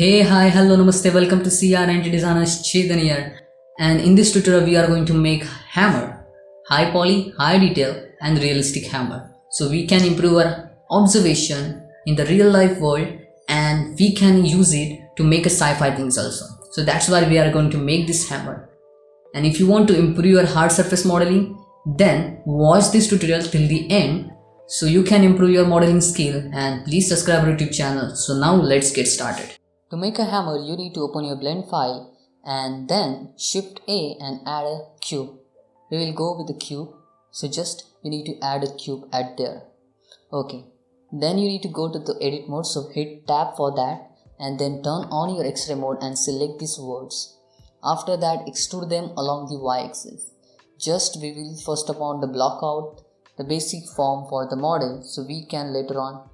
Hey, hi, hello, namaste, welcome to CR90 Designers Chetan here. And in this tutorial, we are going to make hammer, high poly, high detail, and realistic hammer. So we can improve our observation in the real life world, and we can use it to make a sci-fi things also. So that's why we are going to make this hammer. And if you want to improve your hard surface modeling, then watch this tutorial till the end so you can improve your modeling skill, and please subscribe our YouTube channel. So now let's get started. To make a hammer, you need to open your blend file and then shift A and add a cube. We will go with the cube, so just you need to add a cube at there. Okay, then you need to go to the edit mode, so hit tab for that and then turn on your X-ray mode and select these words. After that, extrude them along the y-axis. Just we will first upon the block out the basic form for the model, so we can later on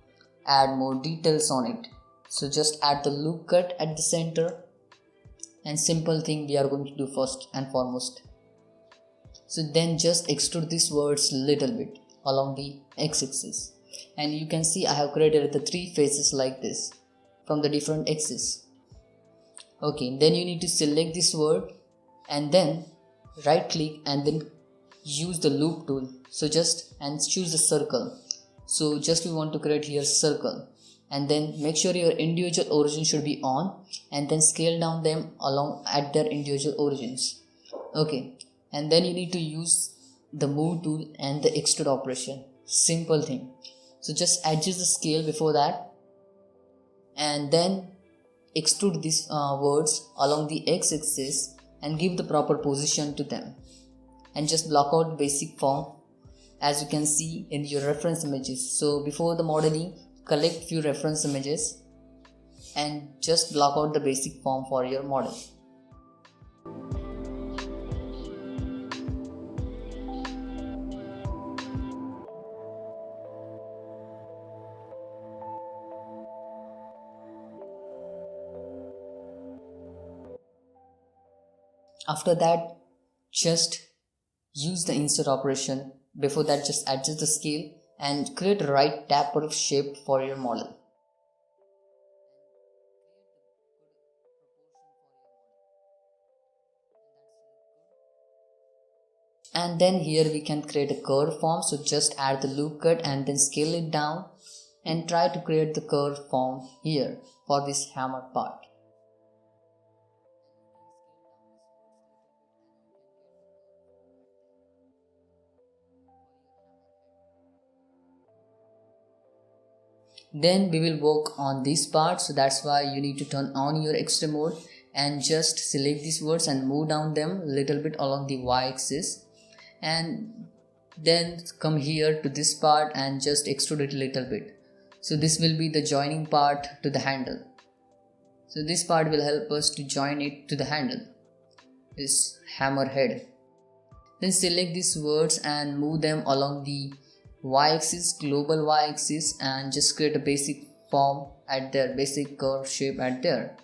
add more details on it. So just add the loop cut at the center, and simple thing we are going to do first and foremost. So then just extrude these words little bit along the x-axis, and you can see I have created the three faces like this from the different axes. Okay, then you need to select this word and then right click and then use the loop tool. So just and choose the circle. So just we want to create here circle, and then make sure your individual origin should be on, and then scale down them along at their individual origins. Okay, and then you need to use the move tool and the extrude operation. Simple thing. So just adjust the scale before that and then extrude these words along the x-axis and give the proper position to them, and just block out the basic form as you can see in your reference images. So before the modeling, collect few reference images and just block out the basic form for your model. After that, just use the insert operation. Before that, just adjust the scale and create a right taper shape for your model. And then here we can create a curve form, so just add the loop cut and then scale it down and try to create the curve form here for this hammer part. Then we will work on this part, so that's why you need to turn on your X-ray mode and just select these words and move down them a little bit along the y-axis, and then come here to this part and just extrude it a little bit. So this will be the joining part to the handle. So this part will help us to join it to the handle, this hammer head. Then select these words and move them along the y-axis, global y-axis, and just create a basic form at there, basic curve shape at there.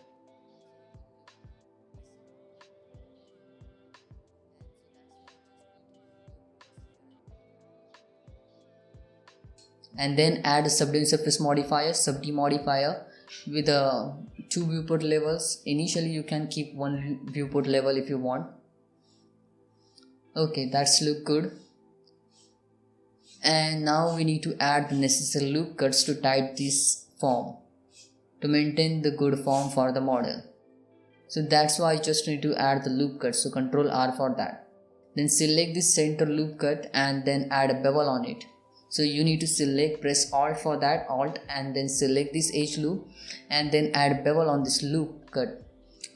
And then add a subdivision surface modifier, subd modifier, with two viewport levels. Initially you can keep one viewport level if you want. Okay, that's look good. And now we need to add the necessary loop cuts to tight this form to maintain the good form for the model. So that's why you just need to add the loop cut, so Ctrl R for that. Then select this center loop cut and then add a bevel on it. So you need to select, press Alt for that, Alt, and then select this edge loop and then add bevel on this loop cut.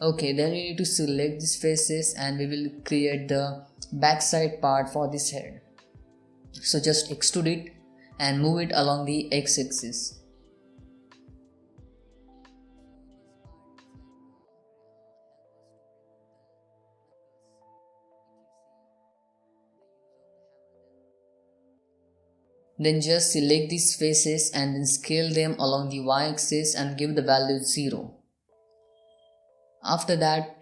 Okay, then we need to select these faces and we will create the backside part for this head. So just extrude it and move it along the x-axis. Then just select these faces and then scale them along the y-axis and give the value 0. After that,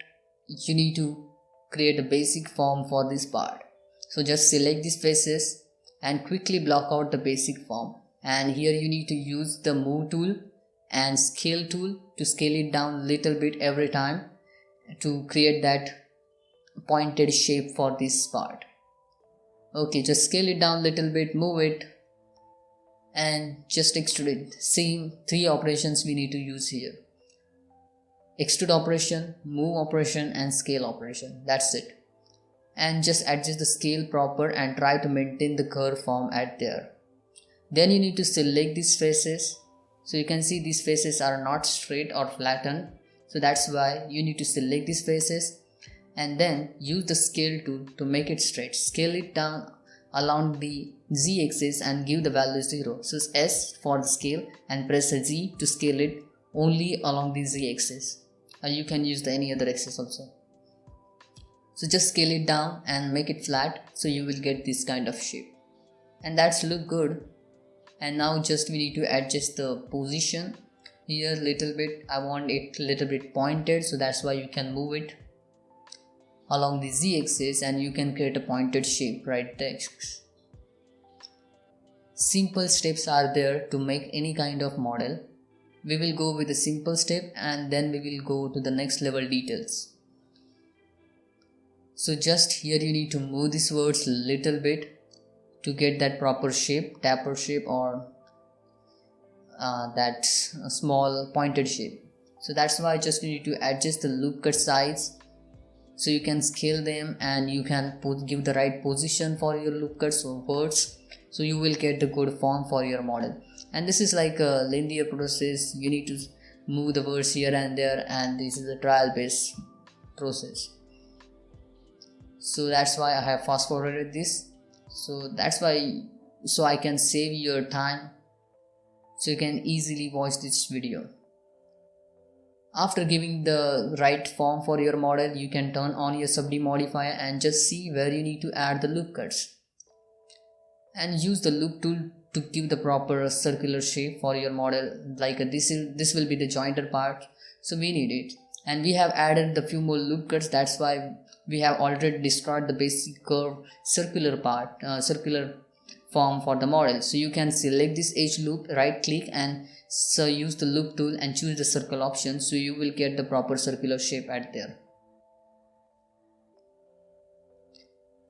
you need to create a basic form for this part. So just select these faces and quickly block out the basic form, and here you need to use the move tool and scale tool to scale it down little bit every time to create that pointed shape for this part. Okay, just scale it down little bit, move it, and just extrude it. Same 3 operations we need to use here: extrude operation, move operation, and scale operation. That's it. And just adjust the scale proper and try to maintain the curve form at there. Then you need to select these faces. So you can see these faces are not straight or flattened, so that's why you need to select these faces and then use the scale tool to make it straight. Scale it down along the Z axis and give the value 0. So S for the scale and press Z to scale it only along the Z axis, or you can use any other axis also. So just scale it down and make it flat, so you will get this kind of shape, and that's look good. And now just we need to adjust the position here little bit. I want it little bit pointed, so that's why you can move it along the Z axis and you can create a pointed shape right there. Simple steps are there to make any kind of model. We will go with a simple step and then we will go to the next level details. So just here you need to move these words little bit to get that proper shape, taper shape, or that small pointed shape. So that's why just you need to adjust the loop cut size, so you can scale them and you can give the right position for your loop cuts or words, so you will get the good form for your model. And this is like a linear process. You need to move the words here and there, and this is a trial based process. So that's why I have fast forwarded this. So that's why, so I can save your time, so you can easily watch this video. After giving the right form for your model, you can turn on your subdivision modifier and just see where you need to add the loop cuts, and use the loop tool to give the proper circular shape for your model. Like this will be the jointer part, so we need it, and we have added the few more loop cuts. That's why we have already destroyed the basic curve circular part, circular form for the model. So you can select this edge loop, right click, and so use the loop tool and choose the circle option, so you will get the proper circular shape at there.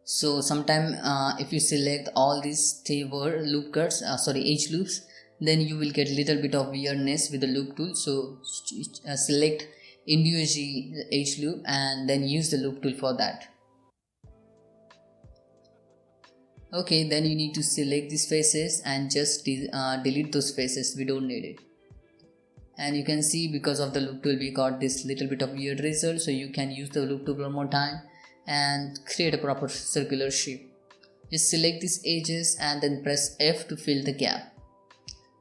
So sometime if you select all these loop cuts, edge loops, then you will get little bit of weirdness with the loop tool. So select individual edge loop and then use the loop tool for that. Okay, then you need to select these faces and just delete those faces, we don't need it. And you can see because of the loop tool we got this little bit of weird result, so you can use the loop tool one more time and create a proper circular shape. Just select these edges and then press F to fill the gap.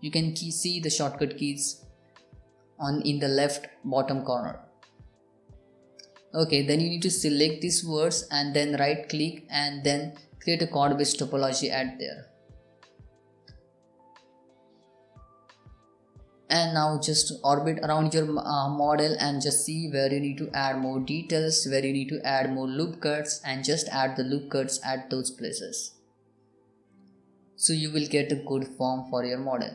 You can see the shortcut keys in the left bottom corner. Okay, then you need to select these words and then right click and then create a chord based topology at there. And now just orbit around your model and just see where you need to add more details, where you need to add more loop cuts, and just add the loop cuts at those places, so you will get a good form for your model.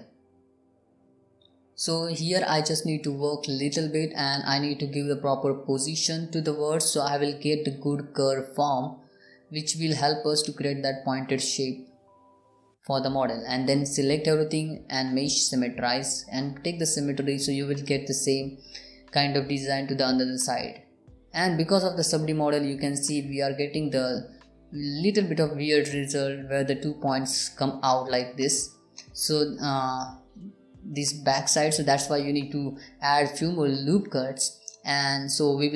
So here I just need to work little bit and I need to give the proper position to the words, so I will get the good curve form which will help us to create that pointed shape for the model. And then select everything and mesh symmetrize and take the symmetry, so you will get the same kind of design to the other side. And because of the subdivision model, you can see we are getting the little bit of weird result where the 2 points come out like this. So this back side, so that's why you need to add few more loop cuts, and so we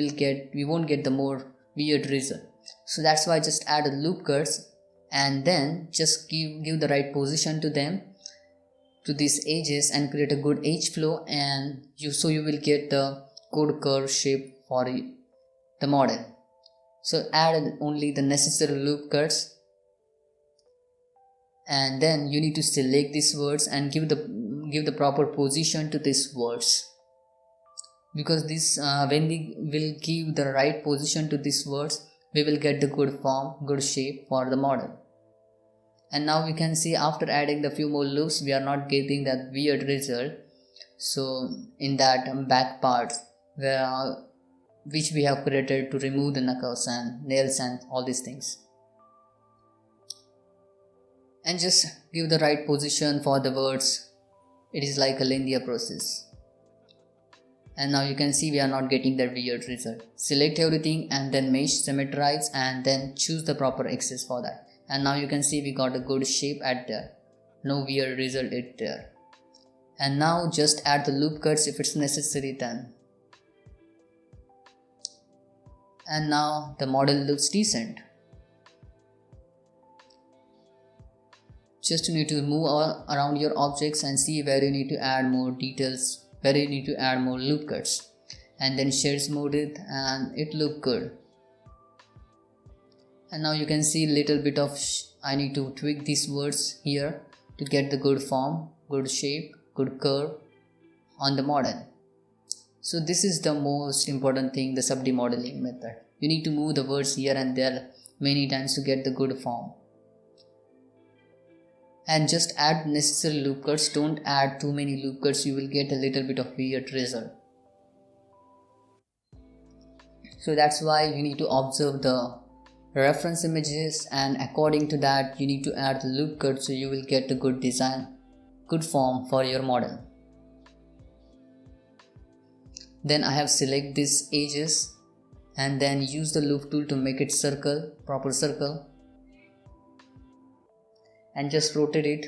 won't get the more weird result. So that's why just add a loop cuts and then just give the right position to them, to these edges, and create a good edge flow, and you will get the good curve shape for the model. So add only the necessary loop cuts, and then you need to select these words and give the proper position to these words, because this when we will give the right position to these words, we will get the good form, good shape for the model. And now we can see after adding the few more loops, we are not getting that weird result. So in that back part where which we have created to remove the knuckles and nails and all these things, and just give the right position for the words. It is like a linear process. And now you can see we are not getting that weird result. Select everything and then mesh, symmetrize, and then choose the proper axis for that. And now you can see we got a good shape at there. No weird result it there. And now just add the loop cuts if it's necessary then. And now the model looks decent. Just you need to move around your objects and see where you need to add more details, where you need to add more loop cuts, and then shades mode it, and it look good. And now you can see little bit of I need to tweak these words here to get the good form, good shape, good curve on the model. So this is the most important thing, the subd modeling method. You need to move the words here and there many times to get the good form. And just add necessary loop cuts. Don't add too many loop cuts, you will get a little bit of weird result. So that's why you need to observe the reference images, and according to that you need to add the loop cut, so you will get a good design, good form for your model. Then I have select these edges and then use the loop tool to make it circle, proper circle, and just rotate it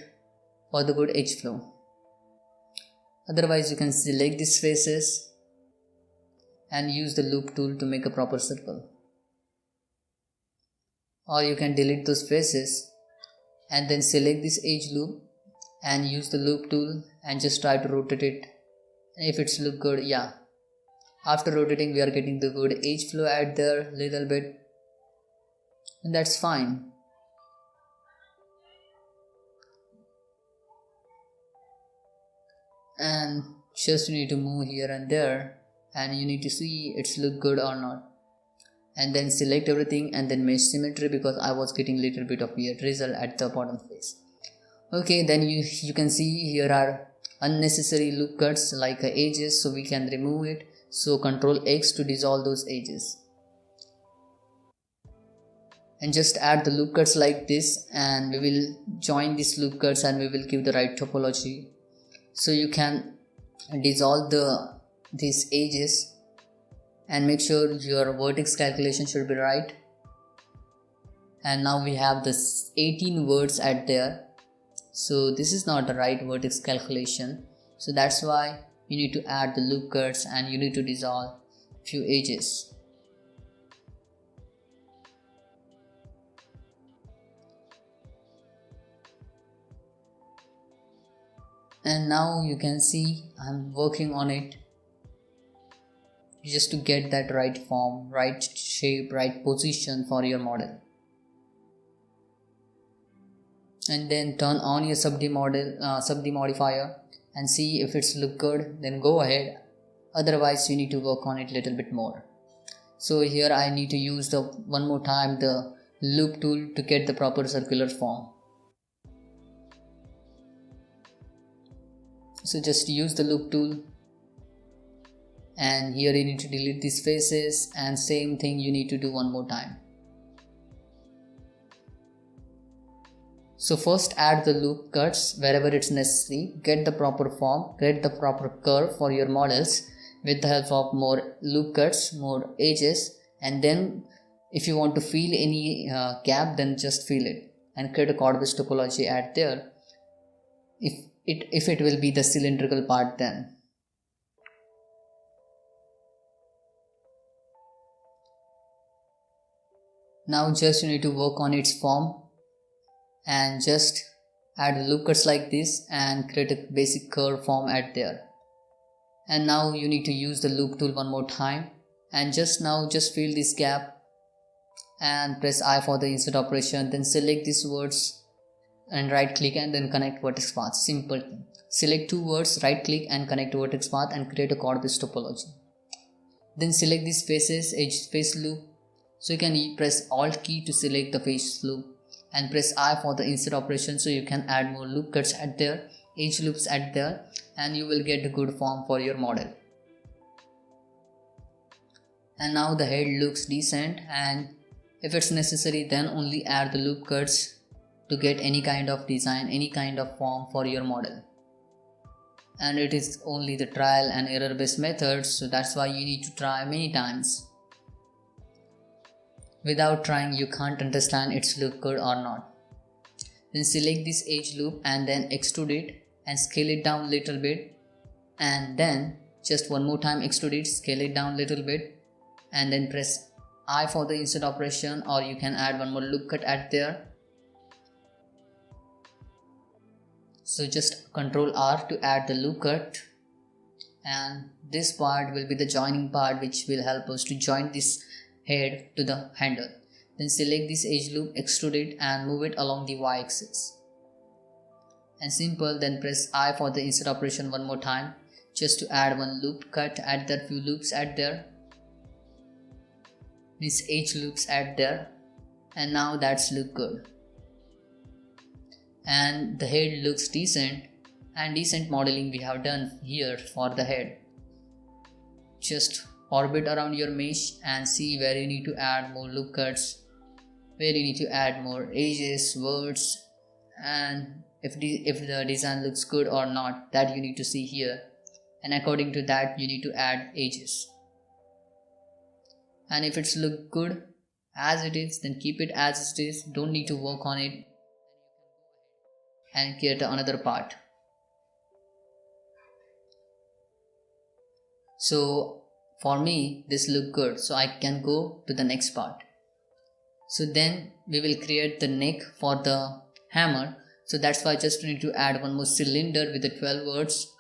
for the good edge flow. Otherwise you can select these faces and use the loop tool to make a proper circle, or you can delete those faces and then select this edge loop and use the loop tool and just try to rotate it. If it's look good, yeah, after rotating we are getting the good edge flow at there little bit, and that's fine. And just you need to move here and there, and you need to see it's look good or not, and then select everything and then mesh symmetry, because I was getting little bit of weird result at the bottom face. Okay, then you can see here are unnecessary loop cuts like edges, so we can remove it. So Ctrl X to dissolve those edges, and just add the loop cuts like this, and we will join these loop cuts and we will give the right topology. So you can dissolve these edges and make sure your vertex calculation should be right. And now we have this 18 words at there, so this is not the right vertex calculation, so that's why you need to add the loop cuts and you need to dissolve few edges. And now you can see I'm working on it just to get that right form, right shape, right position for your model. And then turn on your subd modifier and see if it's look good, then go ahead. Otherwise you need to work on it little bit more. So here I need to use one more time the loop tool to get the proper circular form. So just use the loop tool, and here you need to delete these faces, and same thing you need to do one more time. So first add the loop cuts wherever it's necessary, get the proper form, get the proper curve for your models with the help of more loop cuts, more edges, and then if you want to fill any gap, then just fill it and create a chord-based topology at there. If it will be the cylindrical part then. Now just you need to work on its form and just add loop cuts like this and create a basic curve form at there. And now you need to use the loop tool one more time, and just fill this gap and press I for the insert operation, then select these words and right click and then connect vertex path. Simple thing. Select two words, right click and connect vertex path and create a chord-based topology. Then select these faces, edge face loop. So you can press Alt key to select the face loop and press I for the insert operation, so you can add more loop cuts at there, edge loops at there, and you will get a good form for your model. And now the head looks decent, and if it's necessary then only add the loop cuts to get any kind of design, any kind of form for your model. And it is only the trial and error based method, so that's why you need to try many times. Without trying you can't understand it's look good or not. Then select this edge loop and then extrude it and scale it down little bit, and then just one more time extrude it, scale it down little bit, and then press I for the insert operation, or you can add one more loop cut at there. So just Ctrl R to add the loop cut, and this part will be the joining part which will help us to join this head to the handle. Then select this edge loop, extrude it and move it along the y-axis. And simple, then press I for the insert operation one more time just to add one loop cut, add that few loops at there. This edge loops at there, and now that's look good. And the head looks decent, and decent modeling we have done here for the head. Just orbit around your mesh and see where you need to add more loop cuts, where you need to add more edges, words, and if the design looks good or not, that you need to see here, and according to that you need to add edges. And if it's look good as it is, then keep it as it is, don't need to work on it, and create another part. So for me this look good, so I can go to the next part. So then we will create the neck for the hammer, so that's why I just need to add one more cylinder with the 12 words,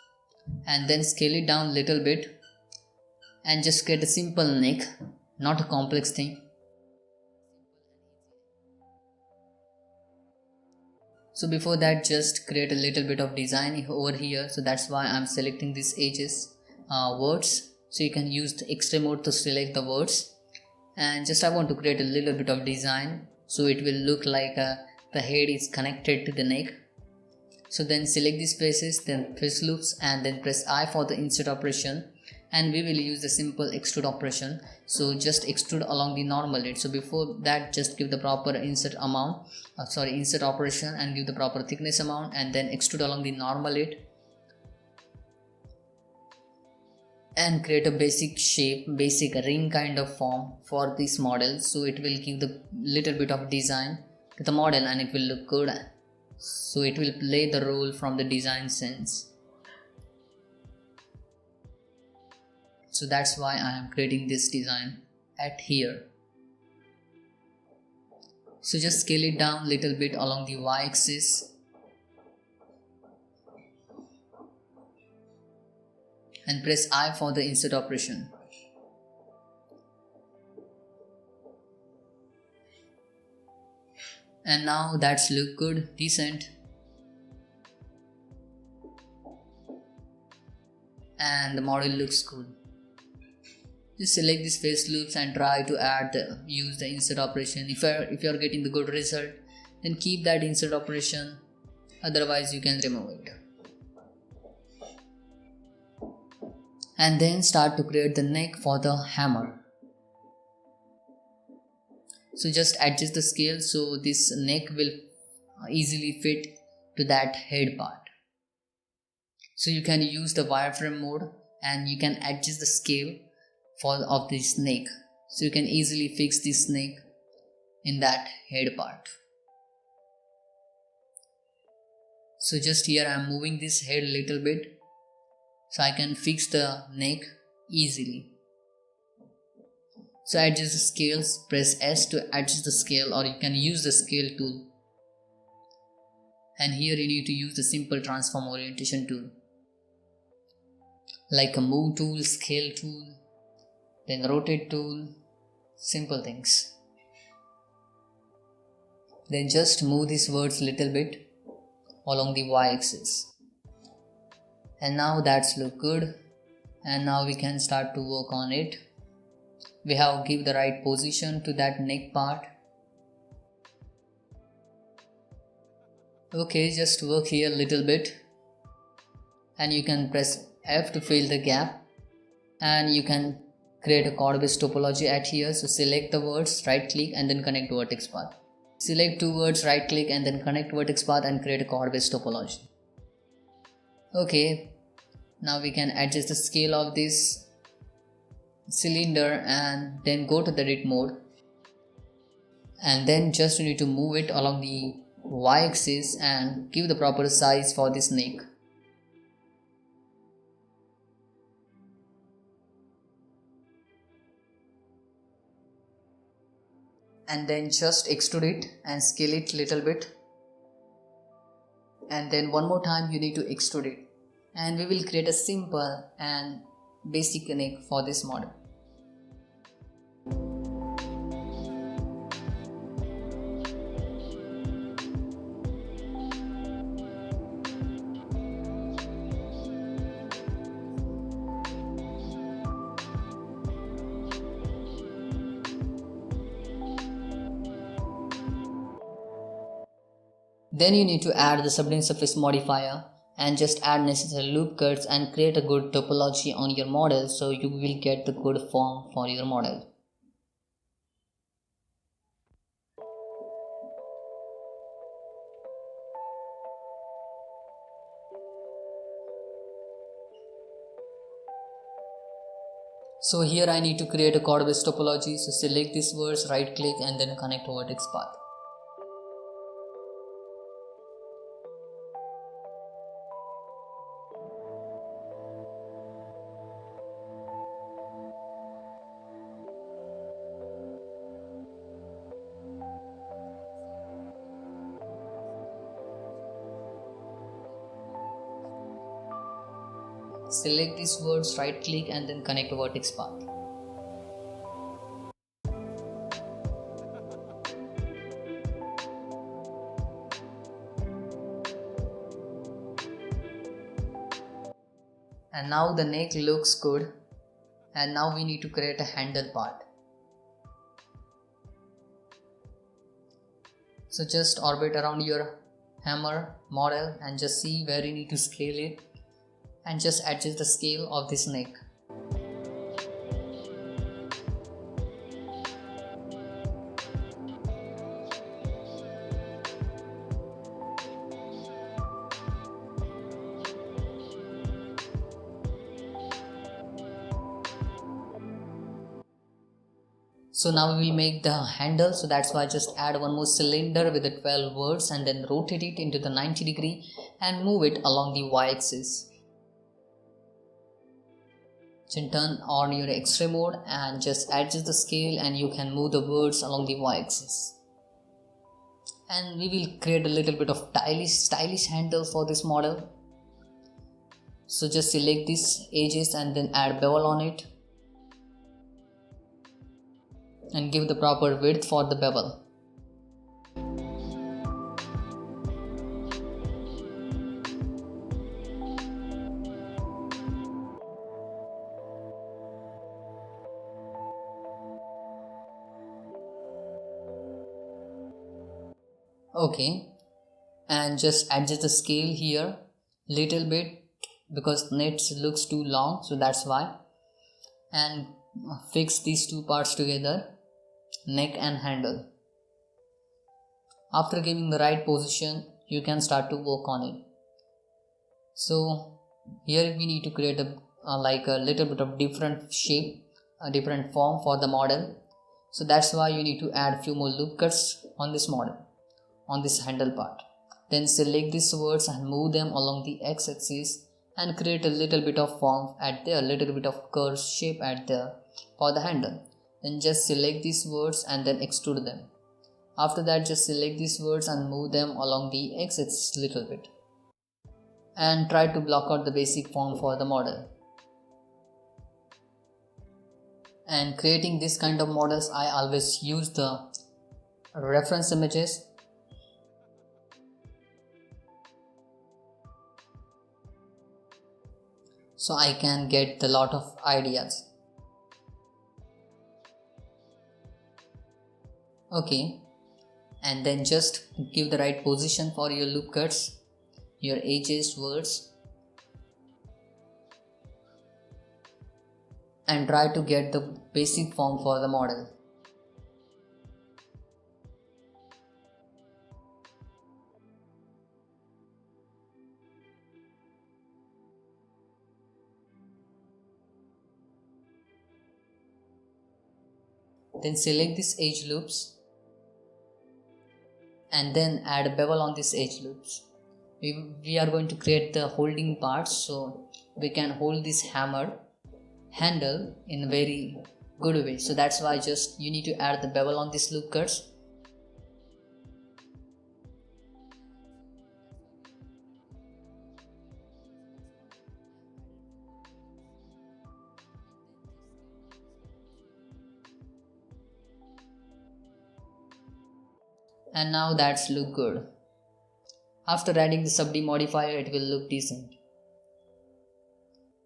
and then scale it down little bit and just get a simple neck, not a complex thing. So before that just create a little bit of design over here, so that's why I'm selecting these edges, words, so you can use the X-ray mode to select the words, and just I want to create a little bit of design so it will look like the head is connected to the neck. So then select these faces, then press loops and then press I for the insert operation, and we will use the simple extrude operation. So just extrude along the normal edge. So before that just give the proper insert operation and give the proper thickness amount, and then extrude along the normal edge and create a basic shape, basic ring kind of form for this model, so it will give the little bit of design to the model and it will look good, so it will play the role from the design sense. So that's why I am creating this design at here. So just scale it down little bit along the y-axis and press I for the insert operation. And now that's look good, decent, and the model looks good. Just select these face loops and try to use the insert operation. If you are getting the good result, then keep that insert operation, otherwise you can remove it. And then start to create the neck for the hammer. So just adjust the scale so this neck will easily fit to that head part. So you can use the wireframe mode and you can adjust the scale of this neck, so you can easily fix this neck in that head part. So just here I am moving this head a little bit so I can fix the neck easily. So adjust the scales, press S to adjust the scale, or you can use the scale tool, and here you need to use the simple transform orientation tool like a move tool, scale tool, then rotate tool, simple things. Then just move these words little bit along the y-axis, and now that's look good, and now we can start to work on it. We have give the right position to that neck part. Okay, just work here little bit. and you can press F to fill the gap, and you can create a chord based topology at here. So select the words, right click and then connect vertex path. Select two words, right click and then connect vertex path and create a chord based topology. Okay, now we can adjust the scale of this cylinder and then go to the edit mode, and then just you need to move it along the y-axis and give the proper size for this neck. And then just extrude it and scale it little bit, and then one more time you need to extrude it, and we will create a simple and basic neck for this model. Then you need to add the subdivision surface modifier and just add necessary loop cuts and create a good topology on your model, so you will get the good form for your model. So here I need to create a chord based topology, so select this verse, right click and then connect vertex path. Select these words, right click and then connect a vertex path. And now the neck looks good, and now we need to create a handle part. So just orbit around your hammer model and just see where you need to scale it, and just adjust the scale of this neck. So now we will make the handle, so that's why I just add one more cylinder with the 12 words and then rotate it into the 90 degree and move it along the y-axis. Then turn on your X-ray mode and just adjust the scale, and you can move the words along the y-axis. And we will create a little bit of stylish handle for this model. So just select these edges and then add bevel on it and give the proper width for the bevel. Okay, and just adjust the scale here little bit because net looks too long, so that's why. And fix these two parts together, neck and handle. After giving the right position, you can start to work on it. So here we need to create a little bit of different shape, a different form for the model. So that's why you need to add few more loop cuts on this model, on this handle part. Then select these words and move them along the x-axis and create a little bit of form at there, a little bit of curved shape at there for the handle. Then just select these words and then extrude them. After that, just select these words and move them along the x-axis little bit and try to block out the basic form for the model. And creating this kind of models, I always use the reference images. So I can get a lot of ideas. Okay, and then just give the right position for your loop cuts, your edges, words, and try to get the basic form for the model. Then select these edge loops and then add a bevel on these edge loops. We are going to create the holding parts, so we can hold this hammer handle in a very good way. So that's why just you need to add the bevel on these loop cuts. And now that's look good. After adding the subd modifier, it will look decent.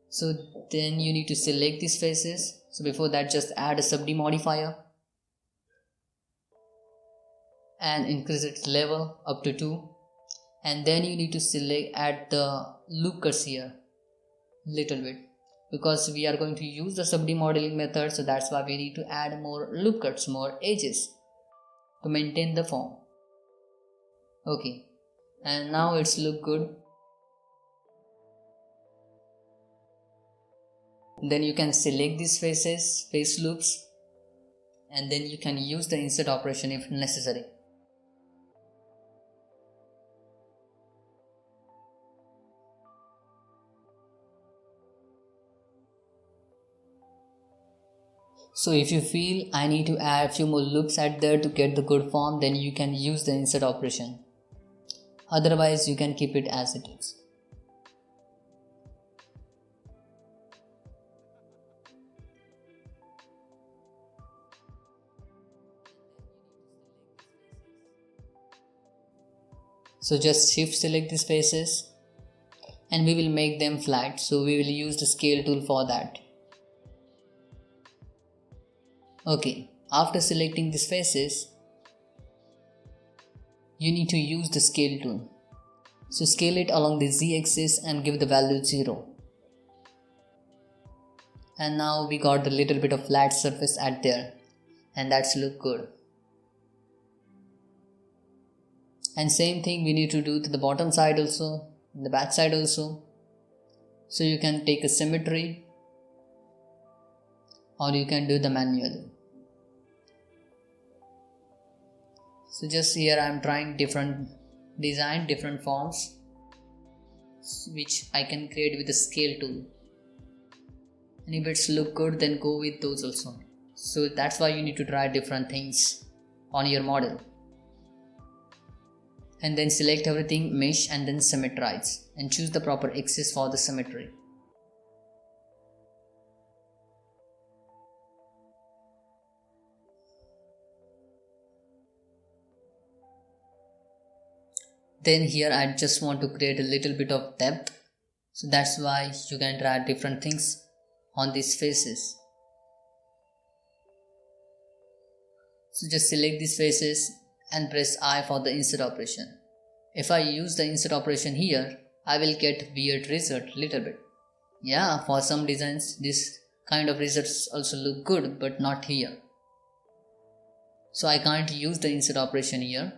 So then you need to select these faces. So before that, just add a subd modifier and increase its level up to 2. And then you need to add the loop cuts here little bit, because we are going to use the subd modeling method. So that's why we need to add more loop cuts, more edges to maintain the form. Okay, and now it's look good. Then you can select these face loops, and then you can use the insert operation if necessary. So if you feel I need to add a few more loops at there to get the good form, then you can use the insert operation. Otherwise, you can keep it as it is. So just shift select these faces and we will make them flat. So we will use the scale tool for that. Okay, after selecting these faces, you need to use the scale tool. So scale it along the z-axis and give the value 0. And now we got the little bit of flat surface at there, and that's look good. And same thing we need to do to the bottom side also, the back side also. So you can take a symmetry or you can do the manually. So just here I am trying different design, different forms which I can create with the scale tool. And if it's look good, then go with those also. So that's why you need to try different things on your model. And then select everything, mesh, and then symmetrize and choose the proper axis for the symmetry. Then here I just want to create a little bit of depth, so that's why you can try different things on these faces. So just select these faces and press I for the insert operation. If I use the insert operation here, I will get weird result little bit. Yeah, for some designs this kind of results also look good, but not here. So I can't use the insert operation here.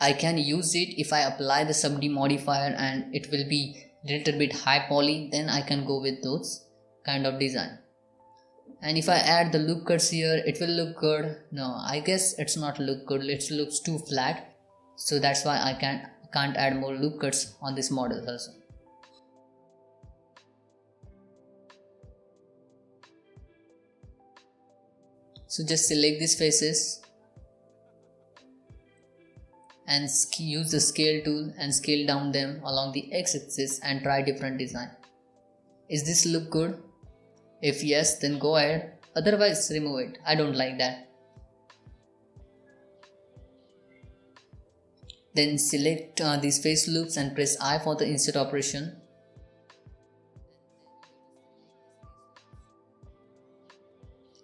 I can use it if I apply the subd modifier and it will be little bit high poly, then I can go with those kind of design. And if I add the loop cuts here, it will look good. No, I guess it's not look good, it looks too flat. So that's why I can't add more loop cuts on this model also. So just select these faces and use the scale tool and scale down them along the x-axis and try different design. Is this look good? If yes, then go ahead, otherwise remove it. I don't like that. Then select these face loops and press I for the insert operation.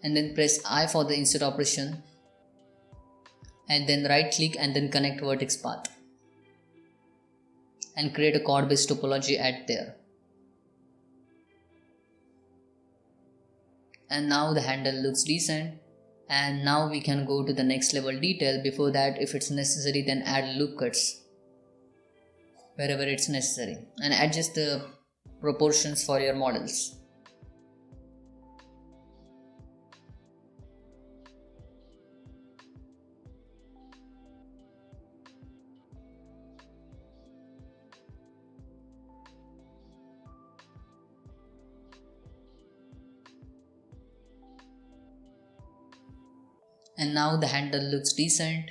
And then press I for the insert operation. And then right click and then connect vertex path. And create a chord based topology at there. And now the handle looks decent. And now we can go to the next level detail. Before that, if it's necessary, then add loop cuts wherever it's necessary and adjust the proportions for your models. And now the handle looks decent.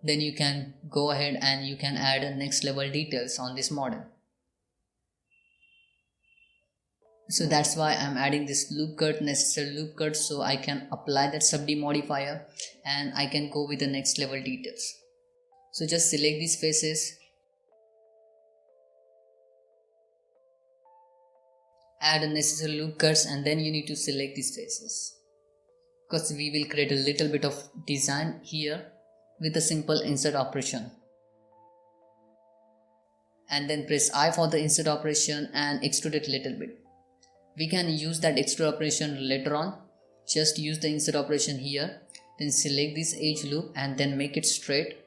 Then you can go ahead and you can add next level details on this model. So that's why I'm adding this loop cut, necessary loop cut, so I can apply that subd modifier and I can go with the next level details. So just select these faces, add a necessary loop cuts, and then you need to select these faces because we will create a little bit of design here with a simple insert operation. And then press I for the insert operation and extrude it a little bit. We can use that extrude operation later on. Just use the insert operation here, then select this edge loop and then make it straight.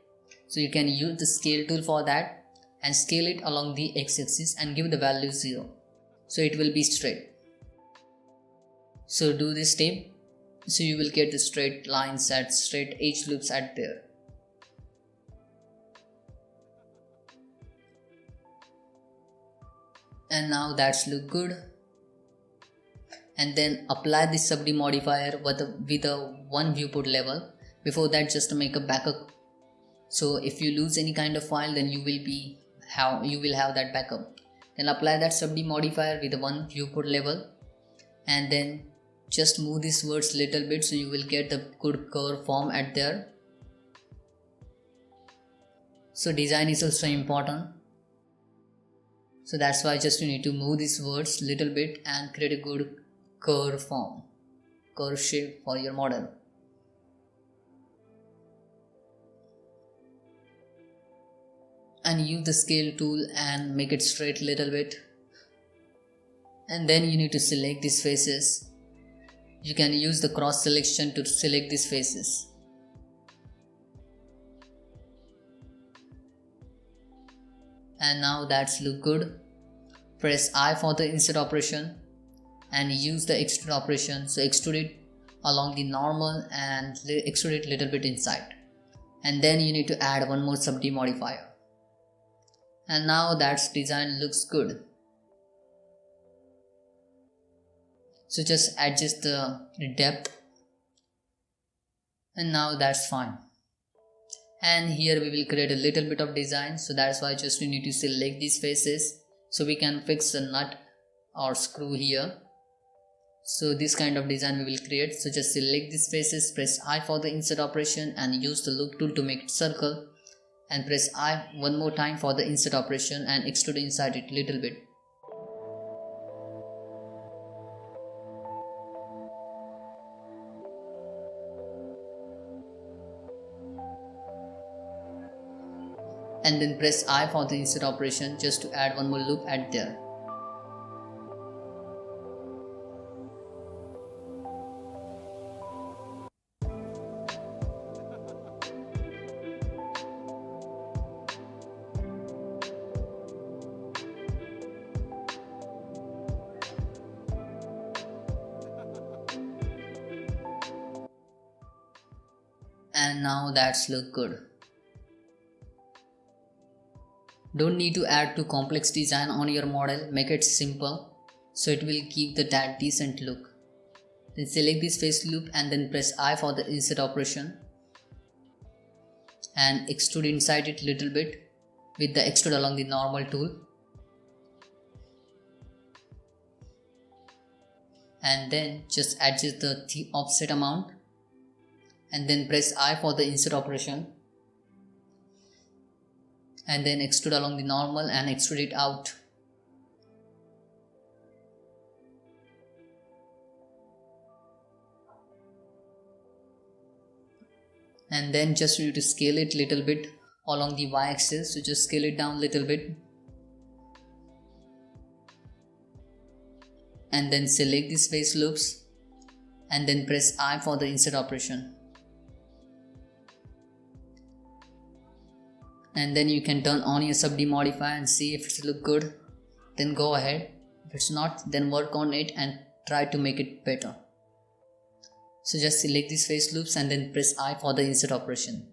So you can use the scale tool for that and scale it along the x-axis and give the value 0. So it will be straight. So do this step. So you will get the straight lines at straight edge loops at there. And now that's look good. And then apply this subd modifier with a one viewport level. Before that, just to make a backup. So if you lose any kind of file, then you will have that backup. Then apply that subd modifier with a one viewport level, and then just move these words little bit so you will get the good curve form at there. So design is also important. So that's why just you need to move these words little bit and create a good curve form, curve shape for your model. And use the scale tool and make it straight little bit. And then you need to select these faces. You can use the cross selection to select these faces. And now that's look good. Press I for the insert operation and use the extrude operation. So extrude it along the normal and extrude it little bit inside. And then you need to add one more subd modifier. And now that design looks good. So just adjust the depth. And now that's fine. And here we will create a little bit of design. So that's why just you need to select these faces. So we can fix a nut or screw here. So this kind of design we will create. So just select these faces, press I for the insert operation and use the loop tool to make it circle. And press I one more time for the insert operation and extrude inside it little bit. And then press I for the insert operation just to add one more loop at there. And now that's look good. Don't need to add too complex design on your model, make it simple so it will give that decent look. Then select this face loop and then press I for the insert operation and extrude inside it little bit with the extrude along the normal tool. And then just adjust the offset amount and then press I for the insert operation. And then extrude along the normal and extrude it out. And then just need to scale it little bit along the y-axis. So just scale it down little bit. and then select these face loops and then press I for the insert operation. And then you can turn on your subd modifier and see if it's look good, then go ahead. If it's not, then work on it and try to make it better. So just select these face loops and then press I for the insert operation.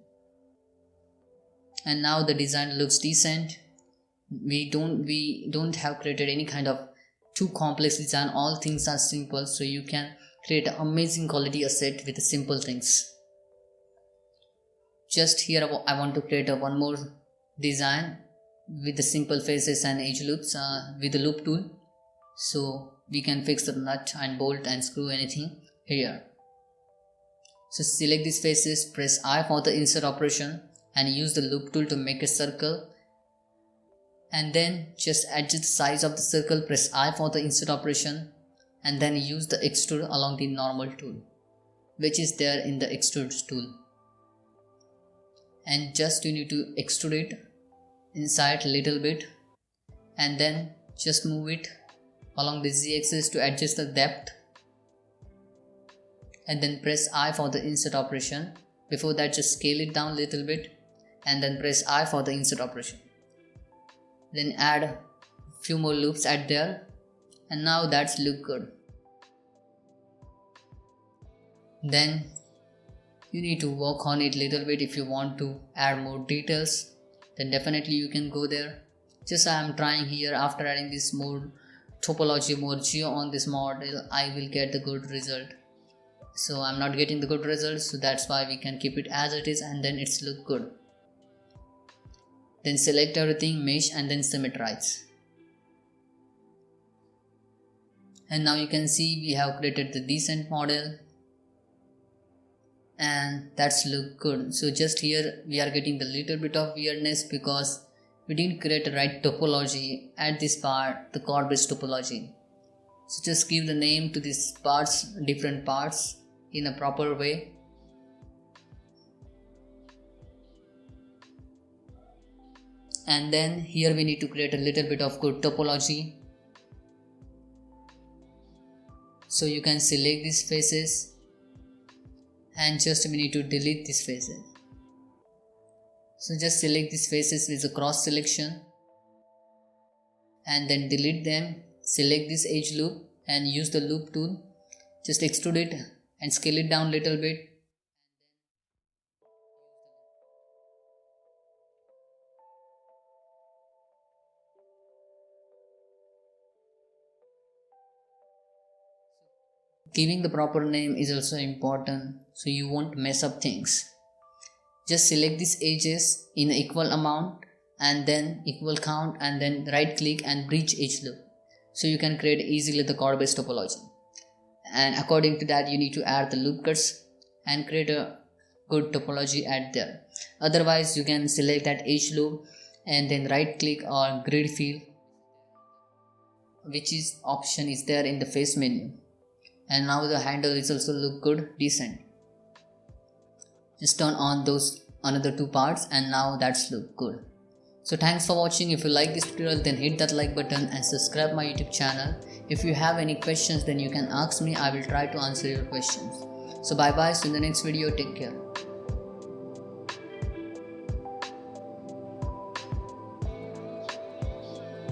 And now the design looks decent. We don't have created any kind of too complex design. All things are simple, so you can create an amazing quality asset with the simple things. Just here I want to create one more design with the simple faces and edge loops with the loop tool, so we can fix the nut and bolt and screw anything here. So select these faces, press I for the insert operation and use the loop tool to make a circle, and then just adjust the size of the circle, press I for the insert operation and then use the extrude along the normal tool which is there in the extrude tool, and just you need to extrude it inside a little bit and then just move it along the z-axis to adjust the depth, and then press I for the insert operation. Before that, just scale it down a little bit and then press I for the insert operation. Then add a few more loops at there, and now that's look good. Then you need to work on it little bit. If you want to add more details, then definitely you can go there. Just I am trying here, after adding this more topology, more geo on this model, I will get the good result. So I'm not getting the good results, so that's why we can keep it as it is and then it's look good. Then select everything, mesh and then symmetrize. And now you can see we have created the decent model and that's look good. So just here we are getting the little bit of weirdness because we didn't create the right topology at this part, the chord based topology. So just give the name to these parts, different parts in a proper way. And then here we need to create a little bit of good topology. So you can select these faces and just we need to delete these faces. So just select these faces with a cross selection and then delete them. Select this edge loop and use the loop tool. Just extrude it and scale it down a little bit. Giving the proper name is also important so you won't mess up things. Just select these edges in equal amount and then equal count and then right click and bridge edge loop. So you can create easily the chord based topology. And according to that you need to add the loop cuts and create a good topology at there. Otherwise you can select that edge loop and then right click or grid fill, which is option is there in the face menu. And now the handle is also look good, decent. Just turn on those another two parts and now that's look good. So thanks for watching. If you like this tutorial, then hit that like button and subscribe my YouTube channel. If you have any questions, then you can ask me. I will try to answer your questions. So bye bye. See you in the next video. Take care.